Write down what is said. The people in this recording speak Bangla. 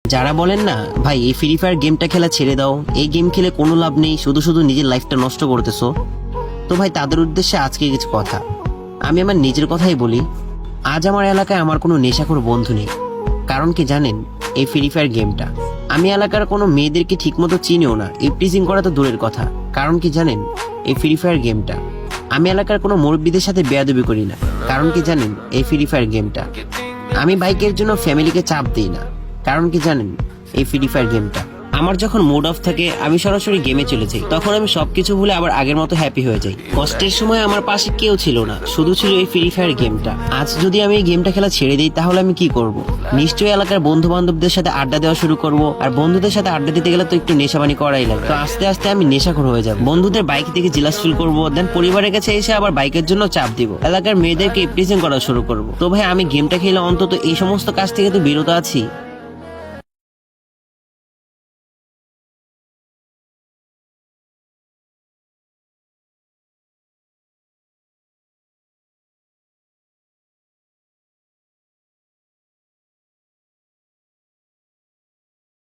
যারা বলেন না ভাই এই ফ্রি ফায়ার গেমটা খেলা ছেড়ে দাও, এই গেম খেলে কোনো লাভ নেই, শুধু শুধু নিজের লাইফটা নষ্ট করতেছো, তো ভাই তাদের উদ্দেশ্যে আজকে কিছু কথা। আমি আমার নিজের কথাই বলি। আজ আমার এলাকায় আমার কোনো নেশাখোর বন্ধু নেই। কারণ কি জানেন? এই ফ্রি ফায়ার গেমটা। আমি এলাকার কোনো মেয়েদেরকে ঠিকমতো চিনিও না, ইপটিজিং করা তো দূরের কথা। কারণ কি জানেন? এই ফ্রি ফায়ার গেমটা। আমি এলাকার কোনো মুরব্বীদের সাথে বেয়াদবি করি না। কারণ কি জানেন? এই ফ্রি ফায়ার গেমটা। আমি বাইকের জন্য ফ্যামিলিকে চাপ দিই না। কারণ কি জানেন? এই ফ্রি ফায়ার গেমটা। আমার যখন মুড অফ থাকে আমি সরাসরি গেমে চলে যাই, তখন আমি সবকিছু ভুলে আবার আগের মতো হ্যাপি হয়ে যাই। কষ্টের সময় আমার পাশে কেউ ছিল না, শুধু ছিল এই ফ্রি ফায়ার গেমটা। আজ যদি আমি এই গেমটা খেলা ছেড়ে দিই তাহলে আমি কি করব? নিশ্চয়ই এলাকার বন্ধু বান্ধবদের সাথে আড্ডা দেওয়া শুরু করব, আর বন্ধুদের সাথে আড্ডা দিতে গেলে তো একটু নেশাবানি করাই লাগে। তো আস্তে আস্তে আমি নেশাখোর হয়ে যাব, বন্ধুদের বাইক থেকে জেলাস ফিল করবো, দেন পরিবারের কাছে এসে আবার বাইকের জন্য চাপ দিব, এলাকার মেয়েদেরকে ইপটিজিং করা শুরু করব। তো ভাই আমি গেমটা খেলে অন্তত এই সমস্ত কাজ থেকে তো বিরত আছি।